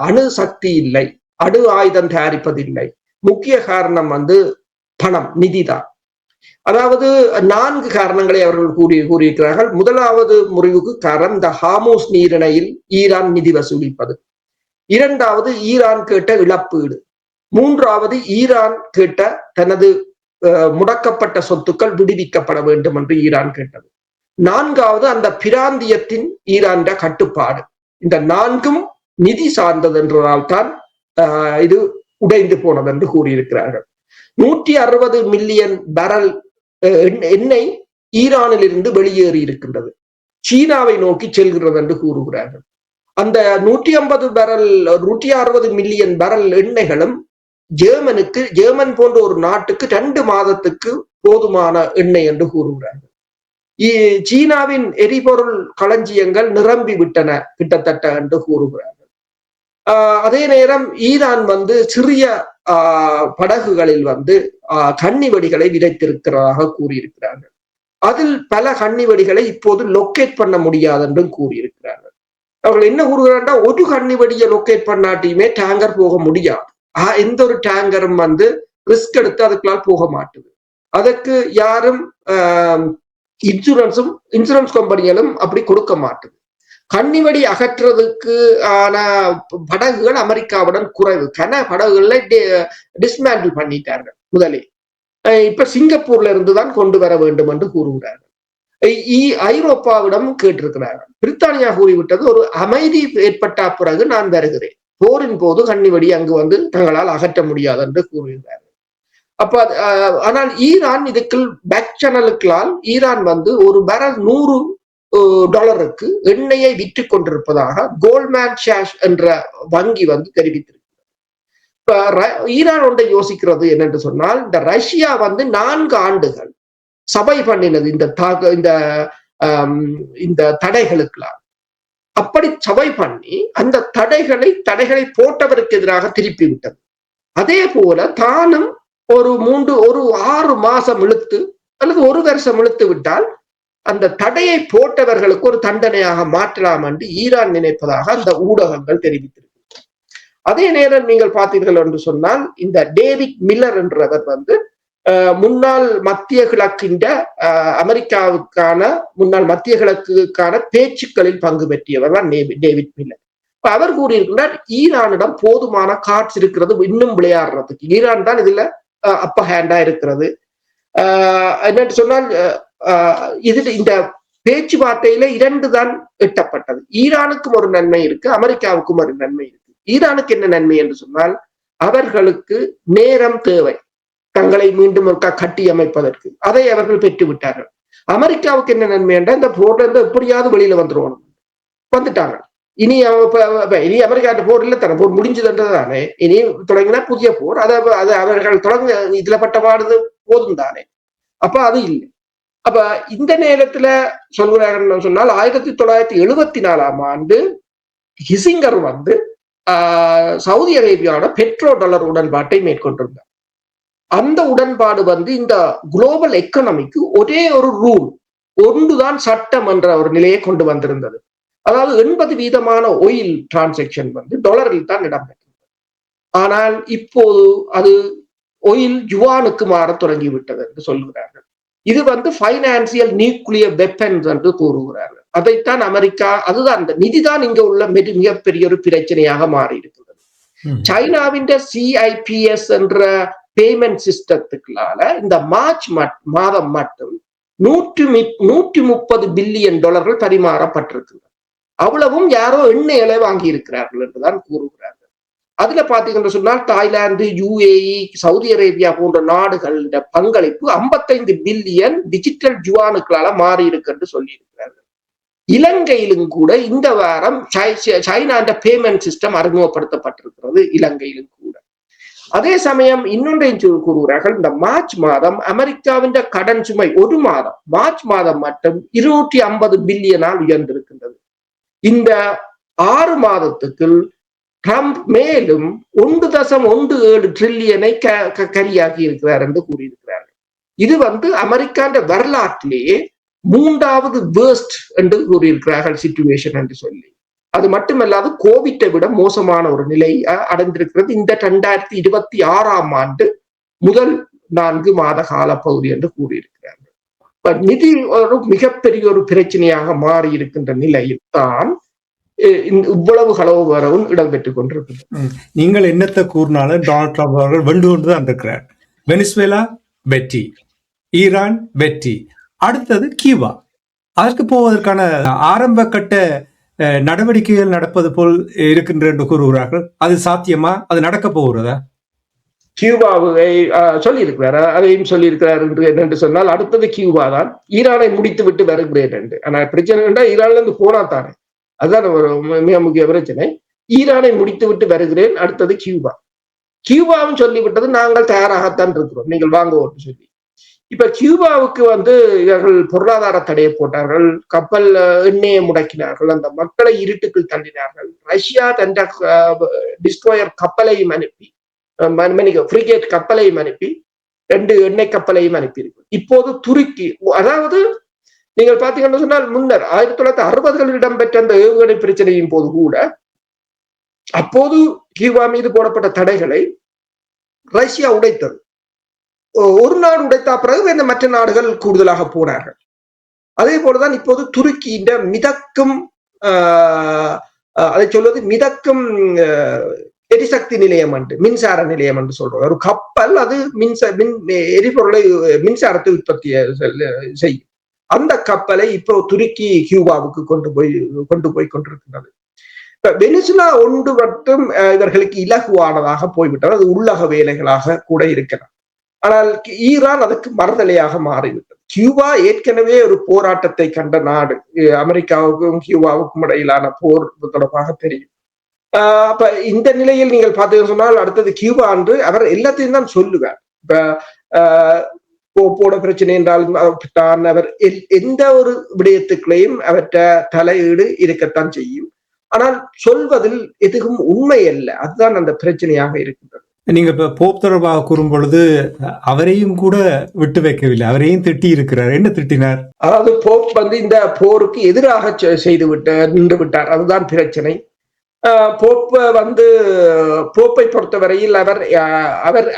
Speaker 2: அணு சக்தி இல்லை, அணு ஆயுதம் தயாரிப்பதில்லை, முக்கிய காரணம் பணம், நிதிதான். அதாவது 4 காரணங்களை அவர்கள் கூறியிருக்கிறார்கள். முதலாவது முறிவுக்கு காரணம் இந்த ஹார்மோஸ் நீரிணையில் ஈரான் நிதி வசூலிப்பது. 2வது ஈரான் கேட்ட இழப்பீடு. 3வது ஈரான் கேட்ட தனது முடக்கப்பட்ட சொத்துக்கள் விடுவிக்கப்பட வேண்டும் என்று ஈரான் கேட்டது. 4வது அந்த பிராந்தியத்தின் ஈரான் கட்டுப்பாடு. இந்த 4ம் நிதி சார்ந்தது என்றதால் தான் இது உடைந்து போனது என்று கூறியிருக்கிறார்கள். 160 மில்லியன் பேரல் எண்ணெய் ஈரானில் இருந்து வெளியேறி இருக்கின்றது, சீனாவை நோக்கி செல்கிறது என்று கூறுகிறார்கள். அந்த 160 மில்லியன் பேரல் எண்ணெய்களும் ஜெர்மன் போன்ற ஒரு நாட்டுக்கு 2 மாதத்துக்கு போதுமான எண்ணெய் என்று கூறுகிறார்கள். சீனாவின் எரிபொருள் களஞ்சியங்கள் நிரம்பி விட்டன கிட்டத்தட்ட என்று கூறுகிறார்கள். அதே நேரம் ஈரான் சிறிய படகுகளில் கன்னிவெடிகளை விதைத்திருக்கிறதாக கூறியிருக்கிறார்கள். அதில் பல கன்னிவெடிகளை இப்போது லொக்கேட் பண்ண முடியாது என்றும் கூறியிருக்கிறார்கள். அவர்கள் என்ன கூறுகிறார்கள், ஒரு கன்னிவெடியை லொக்கேட் பண்ணாட்டியுமே டேங்கர் போக முடியாது, எந்த ஒரு டேங்கரும் ரிஸ்க் எடுத்து அதுக்குள்ளால் போக மாட்டுது. அதற்கு யாரும் இன்சூரன்ஸ் கம்பெனிகளும் அப்படி கொடுக்க மாட்டுது. கன்னிவெடி அகற்றுறதுக்கு ஆன படகுகள் அமெரிக்காவுடன் குறைவு, படகுகளை டிஸ்மேண்டில் பண்ணிட்டார்கள் முதலே. இப்ப சிங்கப்பூர்ல இருந்துதான் கொண்டு வர வேண்டும் என்று கூறுகிறார்கள். ஐரோப்பாவிடம் கேட்டிருக்கிறார்கள். பிரித்தானியா கூறிவிட்டது, ஒரு அமைதி ஏற்பட்ட பிறகு நான் வருகிறேன், போரின் போது கன்னிவெடி அங்கு தங்களால் அகற்ற முடியாது என்று கூறுகிறார்கள். அப்ப ஆனால் ஈரான் இதுக்குள் பேக் சேனலுக்களால் ஈரான் ஒரு பேரல் 100 டாலருக்கு எண்ணெயை விற்று கொண்டிருப்பதாக கோல்ட்மேன் சாக்ஸ் என்ற வங்கி வந்து தெரிவித்திருக்கு. ஈரான் ஒன்றை யோசிக்கிறது என்னென்று சொன்னால், இந்த ரஷ்யா வந்து 4 ஆண்டுகள் சபை பண்ணினது இந்த தடைகளுக்கெல்லாம். அப்படி சபை பண்ணி அந்த தடைகளை போட்டவருக்கு எதிராக திருப்பி விட்டது. அதே போல தானும் ஒரு 6 மாசம் இழுத்து அல்லது 1 வருஷம் இழுத்து விட்டால் அந்த தடையை போட்டவர்களுக்கு ஒரு தண்டனையாக மாற்றலாம் என்று ஈரான் நினைப்பதாக அந்த ஊடகங்கள் தெரிவித்திருக்கு. அதே நேரம் நீங்கள் பார்த்தீர்கள் என்று சொன்னால், இந்த டேவிட் மில்லர் என்றவர் வந்து முன்னாள் மத்திய கிழக்கின்ற அமெரிக்காவுக்கான முன்னாள் மத்திய கிழக்குக்கான பேச்சுக்களில் பங்கு பெற்றியவர் தான் டேவிட் மில்லர். அவர் கூறியிருக்கிறார், ஈரானிடம் போதுமான கார்ட்ஸ் இருக்கிறது இன்னும் விளையாடுறதுக்கு. ஈரான் தான் இதுல அப்பர் ஹேண்டா இருக்கிறது. என்னன்னு சொன்னால், இதில் இந்த பேச்சுவார்த்தையில 2 தான் எட்டப்பட்டது. ஈரானுக்கும் ஒரு நன்மை இருக்கு, அமெரிக்காவுக்கும் ஒரு நன்மை இருக்கு. ஈரானுக்கு என்ன நன்மை என்று சொன்னால், அவர்களுக்கு நேரம் தேவை தங்களை மீண்டும் கட்டி அமைப்பதற்கு. அதை அவர்கள் பெற்று விட்டார்கள். அமெரிக்காவுக்கு என்ன நன்மை என்றால், இந்த போர்ல இருந்து எப்படியாவது வெளியில வந்துட்டாங்க. இனி அமெரிக்கா போர் இல்லை தானே, போர் முடிஞ்சதுன்றதுதானே. இனி தொடங்கினா புதிய போர், அதை அவர்கள் தொடங்க இதுல பட்டபாடுது போதும் தானே. அப்ப அது இல்லை. அப்ப இந்த நேரத்துல சொல்கிறார்கள் சொன்னால், 1974ஆம் ஆண்டு கிசிங்கர் வந்து சவுதி அரேபியாவோட பெட்ரோ டாலர் உடன்பாட்டை மேற்கொண்டிருந்தார். அந்த உடன்பாடு வந்து இந்த குளோபல் எக்கனாமிக்கு ஒரே ஒரு ரூல் ஒன்றுதான் சட்டம் என்ற ஒரு நிலையை கொண்டு வந்திருந்தது. அதாவது 80% ஆயில் டிரான்சாக்சன் வந்து டாலரில் தான் இடம்பெற்றது. ஆனால் இப்போது அது ஆயில் யுவானுக்கு மாற தொடங்கிவிட்டது என்று சொல்கிறார்கள். இது வந்து பைனான்சியல் நியூக்ளியர் வெப்பன்ஸ் என்று கூறுகிறார்கள். அதைத்தான் அமெரிக்கா, அதுதான் அந்த நிதிதான் இங்க உள்ள மிகப்பெரிய ஒரு பிரச்சனையாக மாறி இருக்கிறது. சைனாவின் CIPS என்ற பேமெண்ட் சிஸ்டத்துக்குள்ளால இந்த மார்ச் மாதம் மட்டும் 130 பில்லியன் டாலர்கள் பரிமாறப்பட்டிருக்கிறது. அவ்வளவும் யாரோ எண்ணெய்களை வாங்கி இருக்கிறார்கள் என்றுதான் கூறுகிறார்கள். அதுல பாத்தீங்கன்னு சொன்னால், தாய்லாந்து, UAE, சவுதி அரேபியா போன்ற நாடுகளோட பங்களிப்பு 55 பில்லியன் டிஜிட்டல் ஜுவானுக்களால மாறி இருக்கு என்று சொல்லி இருக்கிறார்கள். இலங்கையிலும் கூட இந்த வாரம் சைனா பேமெண்ட் சிஸ்டம் அறிமுகப்படுத்தப்பட்டிருக்கிறது, இலங்கையிலும் கூட. அதே சமயம் இன்னொன்றையும் கூறுகிறார்கள், இந்த மார்ச் மாதம் அமெரிக்காவின் கடன் சுமை ஒரு மாதம் மார்ச் மாதம் மட்டும் 250 பில்லியனால் உயர்ந்திருக்கின்றது. இந்த 6 மாதத்துக்கு ட்ரம்ப் மேலும் 1.17 ட்ரில்லியனை கரியாக்கி இருக்கிறார் என்று கூறியிருக்கிறார்கள். இது வந்து அமெரிக்காண்ட வரலாற்றிலேயே 3வது வேர்ஸ்ட் என்று கூறியிருக்கிறார்கள் சிச்சுவேஷன் என்று சொல்லி. அது மட்டுமல்லாது கோவிட்டை விட மோசமான ஒரு நிலை அடைந்திருக்கிறது இந்த 2026ஆம் ஆண்டு முதல் 4 மாத கால பகுதி என்று கூறியிருக்கிறார்கள். நிதி ஒரு மிகப்பெரிய ஒரு பிரச்சனையாக மாறி இருக்கின்ற நிலையில் தான் இவ்வளவு கலவரவும் இடம்பெற்றுக் கொண்டிருக்கிறது.
Speaker 1: நீங்கள் என்னத்தை கூறினாலும் டொனால்ட் ட்ரம்ப் அவர்கள் வென்று கொண்டுதான் இருக்கிறார். வெனிசுவேலா வெற்றி, ஈரான் வெற்றி, அடுத்தது கியூபா. அதற்கு போவதற்கான ஆரம்ப கட்ட நடவடிக்கைகள் நடப்பது போல் இருக்கின்ற என்று கூறுகிறார்கள். அது சாத்தியமா? அது நடக்க போகிறதா?
Speaker 2: கியூபாவை சொல்லியிருக்கிறார், அதையும் சொல்லியிருக்கிறார் என்று சொன்னால், அடுத்தது கியூபா தான். ஈரானை முடித்து விட்டு வருகிறேன் என்று. ஆனால் பிரச்சனை என்றால் ஈரான்ல இருந்து போனா தானே, அதுதான் ஒரு மிக முக்கிய பிரச்சனை. ஈரானை முடித்து விட்டு வருகிறேன், அடுத்தது கியூபா. கியூபாவும் சொல்லிவிட்டது நாங்கள் தயாராகத்தான் இருக்கிறோம், நீங்கள் வாங்குவோம் சொல்லி. இப்ப கியூபாவுக்கு வந்து இவர்கள் பொருளாதார தடையை போட்டார்கள், கப்பல் எண்ணெயை முடக்கினார்கள், அந்த மக்களை இருட்டுக்குள் தள்ளினார்கள். ரஷ்யா தன் டிஸ்ட்ராயர் கப்பலையும் அனுப்பி, ஃப்ரிகேட் கப்பலையும் அனுப்பி, 2 எண்ணெய் கப்பலையும் அனுப்பியிருக்கு. இப்போது துருக்கி, அதாவது நீங்கள் பாத்தீங்கன்னா சொன்னால், முன்னர் 1960களில் இடம்பெற்ற அந்த ஏவுகணை பிரச்சனையின் போது கூட அப்போது கியூபா மீது போடப்பட்ட தடைகளை ரஷ்யா உடைத்தது. ஒரு நாடு உடைத்த பிறகு மற்ற நாடுகள் கூடுதலாக போனார்கள். அதே போலதான் இப்போது துருக்கியின் மிதக்கும் அதை சொல்வது மிதக்கும் எரிசக்தி நிலையம் என்று, மின்சார நிலையம் என்று சொல்றோம். ஒரு கப்பல் அது எரிபொருளை மின்சாரத்தை உற்பத்தி செய்யும். அந்த கப்பலை இப்போ துருக்கி கியூபாவுக்கு கொண்டு போய் கொண்டிருக்கிறது. வெனிசுலா ஒன்று மட்டும் இவர்களுக்கு இலகுவானதாக போய்விட்டது. அது உள்ளக வேலைகளாக கூட இருக்கலாம். ஆனால் ஈரான் அதற்கு மறுதலையாக மாறிவிட்டது. கியூபா ஏற்கனவே ஒரு போராட்டத்தை கண்ட நாடு. அமெரிக்காவுக்கும் கியூபாவுக்கும் இடையிலான போர் தொடர்பாக தெரியும். அப்ப இந்த நிலையில் நீங்கள் பார்த்தீங்கன்னு சொன்னால் அடுத்தது கியூபா என்று அவர் எல்லாத்தையும் தான் சொல்லுவார். இப்ப போட பிரச்சனை என்றாலும் அவர் எந்த ஒரு விடயத்துக்களையும் அவற்ற தலையீடு இருக்கத்தான் செய்யும். ஆனால் சொல்வதில் எதுவும் உண்மை அல்ல. அதுதான் அந்த பிரச்சனையாக இருக்கின்றது.
Speaker 1: நீங்க இப்ப போப் தொடர்பாக கூறும் பொழுது அவரையும் கூட விட்டு வைக்கவில்லை, அவரையும் திட்டி இருக்கிறார். என்ன திட்டினார்?
Speaker 2: அதாவது போப் வந்து இந்த போருக்கு எதிராக நின்று விட்டார். அதுதான் பிரச்சனை. போப்பை பொறுத்தவரையில்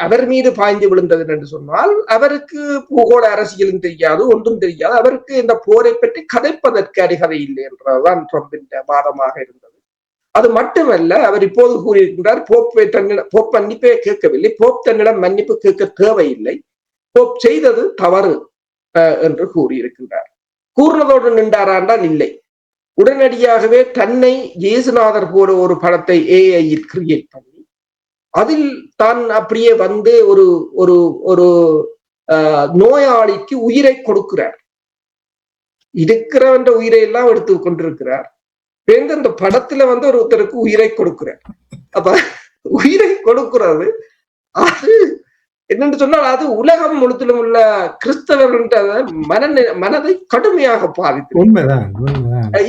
Speaker 2: அவர் மீது பாய்ந்து விழுந்தது என்று சொன்னால் அவருக்கு பூகோள அரசியலும் தெரியாது, ஒன்றும் தெரியாது. அவருக்கு இந்த போரை பற்றி கதைப்பதற்கு அருகதை இல்லை என்றதுதான் ட்ரம்பின் வாதமாக இருந்தது. அது மட்டுமல்ல, அவர் இப்போது கூறியிருக்கின்றார் போப் மன்னிப்பே கேட்கவில்லை, போப் தன்னிடம் மன்னிப்பு கேட்க தேவையில்லை, போப் செய்தது தவறு என்று கூறியிருக்கின்றார். கூறினதோடு நின்றாராண்டால் இல்லை, உடனடியாகவே தன்னை இயேசுநாதர் போல ஒரு படத்தை ஏஐயில் கிரியேட் பண்ணி அதில் தான் அப்படியே வந்து ஒரு ஒரு ஒரு நோயாளிக்கு உயிரை கொடுக்கிறார். இருக்கிறவன்ற உயிரை எல்லாம் எடுத்து கொண்டிருக்கிறார். அந்த படத்துல வந்து ஒருத்தருக்கு உயிரை கொடுக்கிறார். அப்ப உயிரை கொடுக்கிறது அது என்னென்று சொன்னால் அது உலகம் முழுத்திலும் உள்ள கிறிஸ்தவர்கள் மனதை கடுமையாக பாதித்து.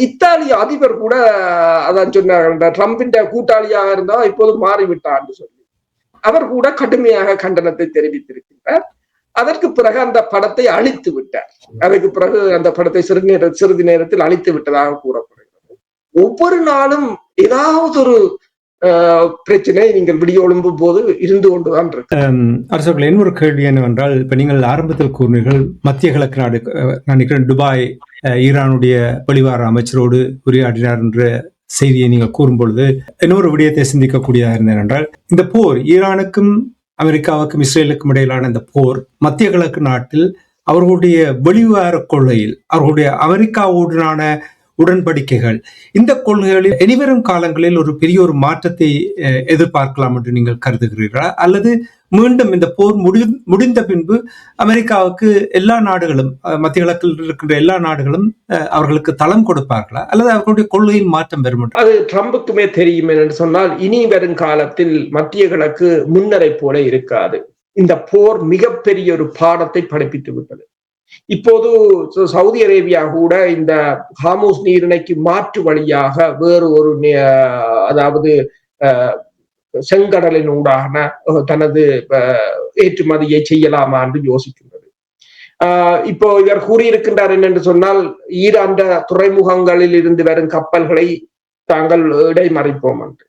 Speaker 2: இத்தாலிய அதிபர் கூட அதான் சொன்னார், ட்ரம்பின் கூட்டாளியாக இருந்தா இப்போது மாறிவிட்டார் சொல்லி அவர் கூட கடுமையாக கண்டனத்தை தெரிவித்திருக்கின்றார். அதற்கு பிறகு அந்த படத்தை அழித்து விட்டார். அதற்கு பிறகு அந்த படத்தை சிறிது நேரத்தில் அழித்து விட்டதாக கூறப்படுகிறது. ஒவ்வொரு நாளும் ஏதாவது ஒரு பிரச்சனை நீங்கள் விடிய எழும்பும் போது இருந்து கொண்டுதான் இருக்கு.
Speaker 1: அரசர்கள் இன்னொரு கேள்வி என்னவென்றால், இப்ப நீங்கள் ஆரம்பத்தில் கூறினீர்கள் மத்திய கிழக்கு நாடு, நான் நினைக்கிறேன் துபாய் ஈரானுடைய வெளிவார அமைச்சரோடு உரையாடினார் என்ற செய்தியை நீங்கள் கூறும் பொழுது இன்னொரு விடயத்தை சிந்திக்கக்கூடியதாக இருந்தது என்றால், இந்த போர் ஈரானுக்கும் அமெரிக்காவுக்கும் இஸ்ரேலுக்கும் இடையிலான இந்த போர் மத்திய கிழக்கு நாட்டில் அவர்களுடைய வெளிவார கொள்கையில் அவர்களுடைய அமெரிக்காவுடனான உடன்படிக்கைகள், இந்த கொள்கைகளில் இனிவரும் காலங்களில் ஒரு பெரிய ஒரு மாற்றத்தை எதிர்பார்க்கலாம் என்று நீங்கள் கருதுகிறீர்களா? அல்லது மீண்டும் இந்த போர் முடிந்த பின்பு அமெரிக்காவுக்கு எல்லா நாடுகளும், மத்திய கிழக்கில் இருக்கின்ற எல்லா நாடுகளும் அவர்களுக்கு தளம் கொடுப்பார்களா, அல்லது அவர்களுடைய கொள்கையில் மாற்றம் வரும்?
Speaker 2: அது ட்ரம்புக்குமே தெரியும் என்று சொன்னால் இனி வரும் காலத்தில் மத்திய கிழக்கு முன்னரை போல இருக்காது. இந்த போர் மிகப்பெரிய ஒரு பாடத்தை படிப்பித்து விட்டது. இப்போது சவுதி அரேபியா கூட இந்த ஹார்முஸ் நீரிணைக்கு மாற்று வழியாக வேறு ஒரு அதாவது செங்கடலின் ஊடான தனது ஏற்றுமதியை செய்யலாமா என்று யோசிக்கின்றது. இப்போ இவர் கூறியிருக்கின்றார் என்னென்று சொன்னால், ஈரான் துறைமுகங்களில் இருந்து வரும் கப்பல்களை தாங்கள் இடைமறிப்போம் என்று.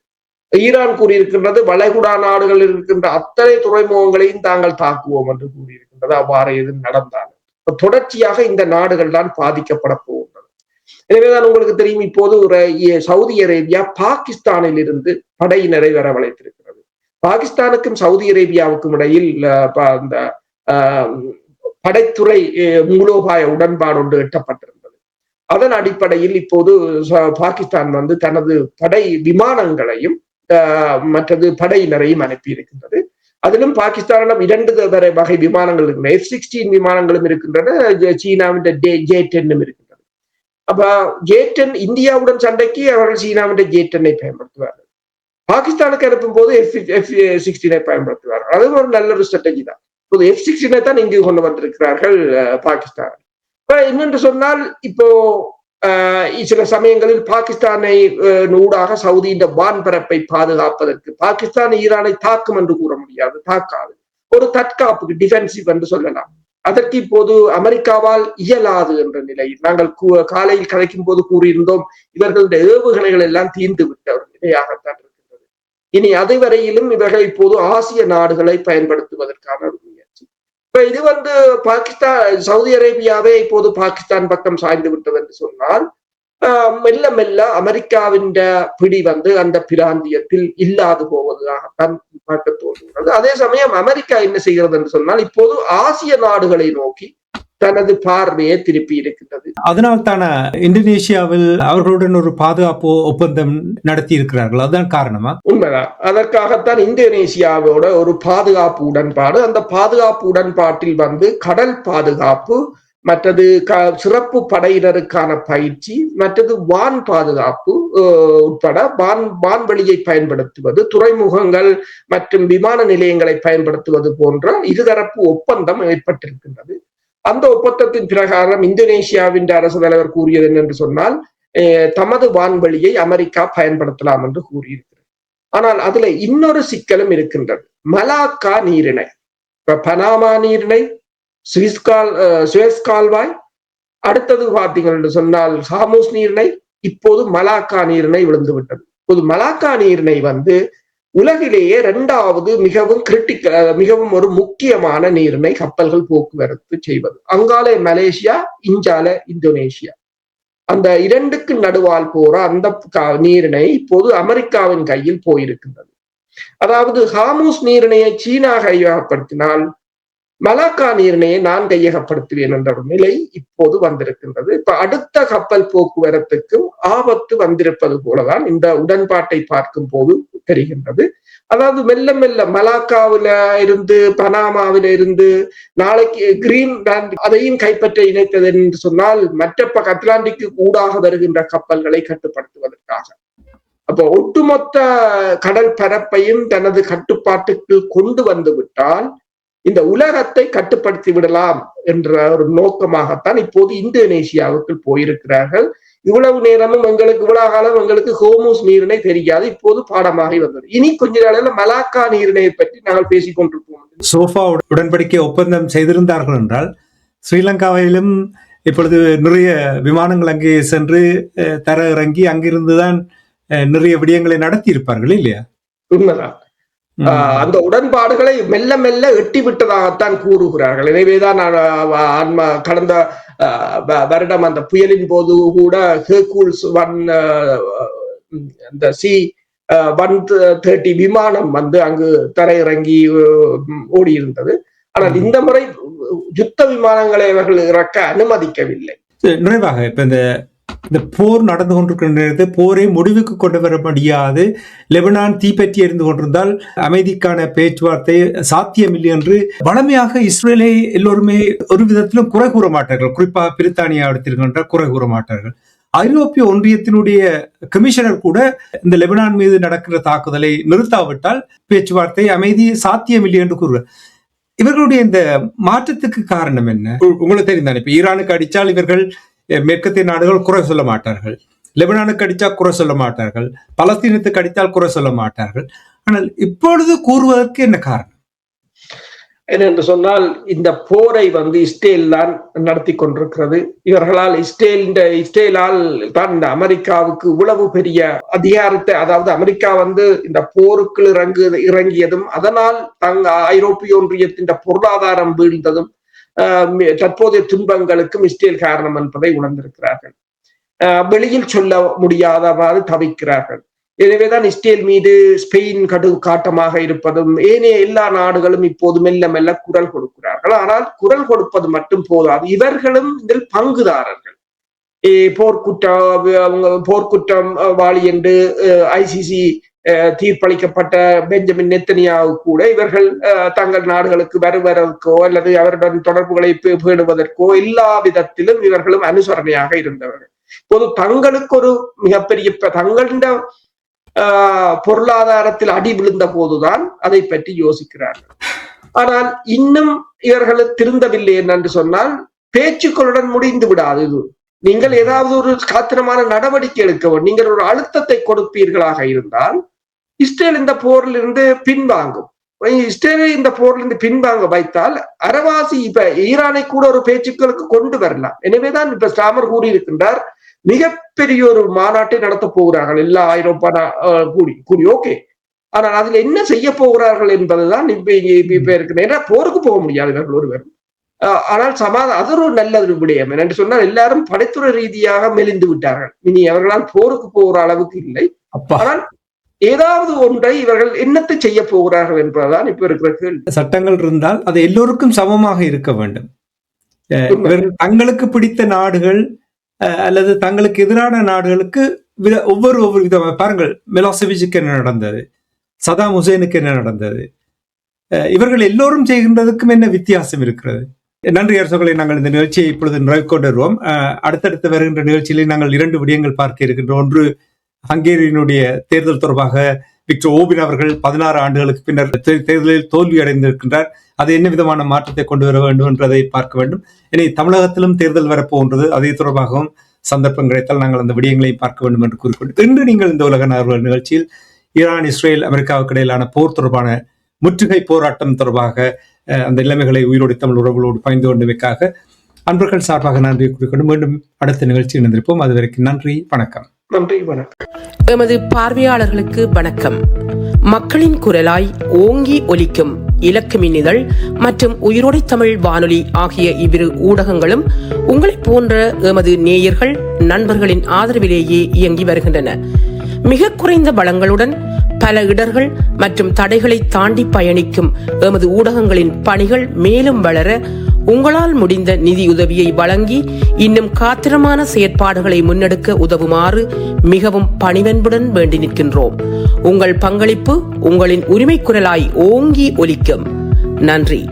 Speaker 2: ஈரான் கூறியிருக்கின்றது வளைகுடா நாடுகளில் இருக்கின்ற அத்தனை துறைமுகங்களையும் தாங்கள் தாக்குவோம் என்று கூறியிருக்கின்றது. அவ்வாறு எதுவும் நடந்தால் தொடர்ச்சியாக இந்த நாடுகள் தான் பாதிக்கப்பட போகின்றன. எனவேதான் உங்களுக்கு தெரியும், இப்போது சவுதி அரேபியா பாகிஸ்தானில் இருந்து படையினரை வரவழைத்திருக்கிறது. பாகிஸ்தானுக்கும் சவுதி அரேபியாவுக்கும் இடையில் அந்த படைத்துறை மூலோபாய உடன்பாடு ஒன்று எட்டப்பட்டிருந்தது. அதன் அடிப்படையில் இப்போது பாகிஸ்தான் வந்து தனது படை விமானங்களையும் மற்றது படையினரையும் அனுப்பி இருக்கின்றது. அதிலும் பாகிஸ்தானிடம் 2 வகை விமானங்கள் இருக்கின்றன. F-16 விமானங்களும் இருக்கின்றன, சீனாவின் J-10 இருக்கின்றது. அப்ப J-10 இந்தியாவுடன் சண்டைக்கு அவர்கள் சீனாவின் J-10 பயன்படுத்துவார்கள். பாகிஸ்தானுக்கு அனுப்பும் போது F-16 பயன்படுத்துவார்கள். அது ஒரு நல்ல ஒரு ஸ்ட்ராட்டஜி தான். இப்போது F-16 தான் இங்கு கொண்டு வந்திருக்கிறார்கள் பாகிஸ்தான். என்னென்று சொன்னால், இப்போ சில சமயங்களில் பாகிஸ்தானை ஊடாக சவுதியின் வான்பரப்பை பாதுகாப்பதற்கு பாகிஸ்தான் ஈரானை தாக்கும் என்று கூற முடியாது, தாக்காது. ஒரு தற்காப்புக்கு டிஃபென்சிவ் என்று சொல்லலாம். அதற்கு இப்போது அமெரிக்காவால் இயலாது என்ற நிலையில் நாங்கள் காலையில் கதைக்கும் போது கூறியிருந்தோம், இவர்களுடைய ஏவுகணைகள் எல்லாம் தீர்ந்து விட்ட ஒரு நிலையாகத்தான் இருக்கின்றது. இனி அதுவரையிலும் இவர்கள் இப்போது ஆசிய நாடுகளை பயன்படுத்துவதற்கான ஒரு முயற்சி. இப்ப இது வந்து சவுதி அரேபியாவே இப்போது பாகிஸ்தான் பக்கம் சாய்ந்து விட்டது என்று சொன்னால், மெல்ல மெல்ல அமெரிக்காவின் பிடி வந்து அந்த பிராந்தியத்தில் இல்லாது போவதாகத்தான் பார்க்க தோன்றுகிறது. அதே சமயம் அமெரிக்கா என்ன செய்கிறது என்று சொன்னால், இப்போது ஆசிய நாடுகளை நோக்கி தனது பார்வையை திருப்பி இருக்கின்றது.
Speaker 1: அதனால் தான இந்தோனேஷியாவில் அவர்களுடன் ஒரு பாதுகாப்பு ஒப்பந்தம் நடத்தி இருக்கிறார்கள். அதுதான் காரணமா?
Speaker 2: உண்மைதான். அதற்காகத்தான் இந்தோனேசியாவோட ஒரு பாதுகாப்பு உடன்பாடு. அந்த பாதுகாப்பு உடன்பாட்டில் கடல் பாதுகாப்பு, மற்றது சிறப்பு படையினருக்கான பயிற்சி, மற்றது வான் பாதுகாப்பு உட்பட வான்வெளியை பயன்படுத்துவது, துறைமுகங்கள் மற்றும் விமான நிலையங்களை பயன்படுத்துவது போன்ற இருதரப்பு ஒப்பந்தம் ஏற்பட்டிருக்கின்றது. அந்த ஒப்பந்தத்தின் பிரகாரம் இந்தோனேஷியாவின் அரசு தலைவர் கூறியது என்னென்று சொன்னால், தமது வான்வெளியை அமெரிக்கா பயன்படுத்தலாம் என்று கூறியிருக்கிறது. ஆனால் அதுல இன்னொரு சிக்கலும் இருக்கின்றது. மலாக்கா நீரிணை, பனாமா நீரிணை, சுவேஸ் கால்வாய், அடுத்தது பார்த்தீங்கள் என்று சொன்னால் ஹார்முஸ் நீரிணை, இப்போது மலாக்கா நீரிணை விழுந்து விட்டது. இப்போது மலாக்கா நீரிணை உலகிலேயே 2வது மிகவும் ஒரு முக்கியமான நீரிணை கப்பல்கள் போக்குவரத்து செய்வது. அங்காலே மலேசியா, இஞ்சால இந்தோனேஷியா. அந்த 2க்கு நடுவால் போற அந்த நீரிணை இப்போது அமெரிக்காவின் கையில் போயிருக்கின்றது. அதாவது ஹார்முஸ் நீரிணையை சீனா கையகப்படுத்தினால் மலாக்கா நீரிணையை நான் கையகப்படுத்துவேன் என்ற ஒரு நிலை இப்போது வந்திருக்கின்றது. இப்ப அடுத்த கப்பல் போக்குவரத்துக்கும் ஆபத்து வந்திருப்பது போலதான் இந்த உடன்பாட்டை பார்க்கும் போது தெரிகின்றது. அதாவது மெல்ல மெல்ல மலாக்காவில இருந்து பனாமாவில இருந்து நாளைக்கு கிரீன்லாந்து அதையும் கைப்பற்ற இணைத்தது என்று சொன்னால் மற்ற அட்லாண்டிக்கு ஊடாக வருகின்ற கப்பல்களை கட்டுப்படுத்துவதற்காக. அப்போ ஒட்டுமொத்த கடல் பரப்பையும் தனது கட்டுப்பாட்டுக்குள் கொண்டு வந்து விட்டால் இந்த உலகத்தை கட்டுப்படுத்தி விடலாம் என்ற ஒரு நோக்கமாகத்தான் இப்போது இந்தோனேஷியாவுக்கு போயிருக்கிறார்கள். இவ்வளவு நேரமும் இவ்வளவு காலம் எங்களுக்கு ஹோர்முஸ் நீரிணை தெரியாது, இப்போது பாடமாகி வந்தது. இனி கொஞ்ச நாளில் மலாக்கா நீரிணையை பற்றி நாங்கள் பேசிக் கொண்டிருப்போம்.
Speaker 1: சோஃபா உடன்படிக்கை ஒப்பந்தம் செய்திருந்தார்கள் என்றால் ஸ்ரீலங்காவிலும் இப்பொழுது நிறைய விமானங்கள் அங்கே சென்று தர இறங்கி அங்கிருந்துதான் நிறைய விடயங்களை நடத்தி இருப்பார்கள் இல்லையா?
Speaker 2: உண்மைதான். அந்த உடன்பாடுகளை மெல்ல மெல்ல எட்டி விட்டதாகத்தான் கூறுகிறார்கள். எனவேதான் கடந்த வருடம் அந்த புயலின் போது கூட ஹெர்குல்ஸ் அந்த C-130 விமானம் அங்கு தரையிறங்கி ஓடி இருந்தது. ஆனால் இந்த முறை யுத்த விமானங்களை அவர்கள் இறக்க அனுமதிக்கவில்லை.
Speaker 1: நிறைவாக இப்ப இந்த போர் நடந்து கொண்டிருக்கிற நேரத்தை போரை முடிவுக்கு கொண்டு வர முடியாது, லெபனான் தீப்பற்றி எரிந்து கொண்டிருந்தால் அமைதிக்கான பேச்சுவார்த்தை சாத்தியமில்லை என்று வளமையாக இஸ்ரேலை எல்லோருமே ஒரு விதத்திலும் குறை கூற மாட்டார்கள். குறிப்பாக பிரித்தானியா எடுத்திருக்கின்ற குறை கூற மாட்டார்கள். ஐரோப்பிய ஒன்றியத்தினுடைய கமிஷனர் கூட இந்த லெபனான் மீது நடக்கிற தாக்குதலை நிறுத்தாவிட்டால் பேச்சுவார்த்தை அமைதி சாத்தியமில்லை என்று கூறுகிறார். இவர்களுடைய இந்த மாற்றத்துக்கு காரணம் என்ன? உங்களுக்கு தெரிந்தானே, இப்ப ஈரானுக்கு அடித்தால் இவர்கள் மேற்கத்திய நாடுகள் குறை சொல்ல மாட்டார்கள், லெபனானுக்கு அடித்தால் குறை சொல்ல மாட்டார்கள், பலஸ்தீனத்துக்கு அடித்தால் குறை சொல்ல மாட்டார்கள். ஆனால் இப்பொழுது கூறுவதற்கு என்ன காரணம்?
Speaker 2: என்னென்று சொன்னால், இந்த போரை இஸ்ரேல் தான் நடத்தி கொண்டிருக்கிறது. இவர்களால் இஸ்ரேலால் தான் இந்த அமெரிக்காவுக்கு இவ்வளவு பெரிய அதிகாரத்தை, அதாவது அமெரிக்கா இந்த போருக்குள் இறங்கியதும் அதனால் ஐரோப்பிய ஒன்றியத்தின் பொருளாதாரம் வீழ்ந்ததும் தற்போதைய துன்பங்களுக்கும் இஸ்ரேல் காரணம் என்பதை உணர்ந்திருக்கிறார்கள். வெளியில் சொல்ல முடியாதவாறு தவிக்கிறார்கள். எனவேதான் இஸ்ரேல் மீது ஸ்பெயின் காட்டமாக இருப்பதும் ஏனைய எல்லா நாடுகளும் இப்போது மெல்ல மெல்ல குரல் கொடுக்கிறார்கள். ஆனால் குரல் கொடுப்பது மட்டும் போதாது, இவர்களும் இதில் பங்குதாரர்கள். போர்க்குற்றம் வாளி என்று ICC தீர்ப்பளிக்கப்பட்ட பெஞ்சமின் நெத்தனியாவு கூட இவர்கள் தங்கள் நாடுகளுக்கு வருவதற்கோ அல்லது அவருடன் தொடர்புகளை பேணுவதற்கோ எல்லா விதத்திலும் இவர்களும் அனுசரணையாக இருந்தவர்கள். இப்போது தங்களுக்கு ஒரு மிகப்பெரிய தங்களிட பொருளாதாரத்தில் அடி விழுந்த போதுதான் அதை பற்றி யோசிக்கிறார்கள். ஆனால் இன்னும் இவர்கள் திருந்தவில்லை என்று சொன்னால் பேச்சுக்களுடன் முடிந்து விடாது. இது நீங்கள் ஏதாவது ஒரு காத்திரமான நடவடிக்கை எடுக்க வேண்டும். நீங்கள் ஒரு அழுத்தத்தை கொடுப்பீர்களாக இருந்தால் இஸ்ரேல் இந்த போரில் இருந்து பின்வாங்கும். இஸ்ரேலை இந்த போரில் இருந்து பின்வாங்க வைத்தால் அரவாசி இப்ப ஈரானை கூட ஒரு பேச்சுக்களுக்கு கொண்டு வரலாம். எனவேதான் இப்ப ஸ்டாமர் கூறியிருக்கின்றார், மிகப்பெரிய ஒரு மாநாட்டை நடத்த போகிறார்கள் எல்லா ஐரோப்பா கூடி. ஓகே, ஆனால் அதுல என்ன செய்ய போகிறார்கள் என்பதுதான் இப்ப இருக்கு. ஏன்னா போருக்கு போக முடியாது இவர்கள் ஒருவரும். ஆனால் அது ஒரு நல்ல ஒரு விடயம். என்று சொன்னால் எல்லாரும் படைத்துறை ரீதியாக மெலிந்து விட்டார்கள். இனி அவர்களால் போருக்கு போகிற அளவுக்கு இல்லை. ஆனால் ஏதாவது ஒன்றை இவர்கள் என்னத்தை செய்ய போகிறார்கள் என்பதுதான் இப்ப இருக்கிற கேள்வி.
Speaker 1: சட்டங்கள் இருந்தால் அது எல்லோருக்கும் சமமாக இருக்க வேண்டும். இவர்கள் தங்களுக்கு பிடித்த நாடுகள் அல்லது தங்களுக்கு எதிரான நாடுகளுக்கு ஒவ்வொரு விதமாக பாருங்கள், மிலோசெவிச்சுக்கு என்ன நடந்தது, சதாம் ஹுசேனுக்கு என்ன நடந்தது, இவர்கள் எல்லோரும் செய்கின்றதுக்கும் என்ன வித்தியாசம் இருக்கிறது? நன்றி அரசுகளை. நாங்கள் இந்த நிகழ்ச்சியை இப்பொழுது நிறைவு கொண்டு வருவோம். அடுத்தடுத்து வருகின்ற நிகழ்ச்சியிலே நாங்கள் 2 விடயங்கள் பார்க்க இருக்கின்றோம். ஒன்று, ஹங்கேரியினுடைய தேர்தல் தொடர்பாக விக்டர் ஓபின் அவர்கள் 16 ஆண்டுகளுக்கு பின்னர் தேர்தலில் தோல்வி அடைந்திருக்கின்றார். அது என்ன விதமான மாற்றத்தை கொண்டு வர வேண்டும் என்றதை பார்க்க வேண்டும். இனி தமிழகத்திலும் தேர்தல் வரப்போன்றது, அதே தொடர்பாகவும் சந்தர்ப்பம் கிடைத்தால் நாங்கள் அந்த விடயங்களையும் பார்க்க வேண்டும் என்று கூறிக்கொண்டு, இன்று நீங்கள் இந்த உலக நாடுகள் நிகழ்ச்சியில் ஈரான், இஸ்ரேல், அமெரிக்காவுக்கு இடையிலான போர் தொடர்பான முற்றுகை போராட்டம் தொடர்பாக அந்த நிலைமைகளை உயிரோடு தமிழ் உறவுகளோடு பகிர்ந்து கொண்டமைக்காக அன்பர்கள் சார்பாக நன்றி கூறிக்கொண்டு மீண்டும் அடுத்த நிகழ்ச்சி இணைந்திருப்போம். அதுவரைக்கும் நன்றி, வணக்கம்.
Speaker 2: நன்றி, வணக்கம்.
Speaker 3: எமது பார்வையாளர்களுக்கு வணக்கம். மக்களின் குரலாய் ஓங்கி ஒலிக்கும் இலக்கு மின்னிதழ் மற்றும் உயிரோடை தமிழ் வானொலி ஆகிய இவ்விரு ஊடகங்களும் உங்களைப் போன்ற எமது நேயர்கள், நண்பர்களின் ஆதரவிலேயே இயங்கி வருகின்றன. மிக குறைந்த வளங்களுடன் பல இடர்கள் மற்றும் தடைகளை தாண்டி பயணிக்கும் எமது ஊடகங்களின் பணிகள் மேலும் வளர உங்களால் முடிந்த நிதியுதவியை வழங்கி இன்னும் காத்திரமான செயற்பாடுகளை முன்னெடுக்க உதவுமாறு மிகவும் பணிவன்புடன் வேண்டி நிற்கின்றோம். உங்கள் பங்களிப்பு உங்களின் உரிமை குரலாய் ஓங்கி ஒலிக்கும். நன்றி.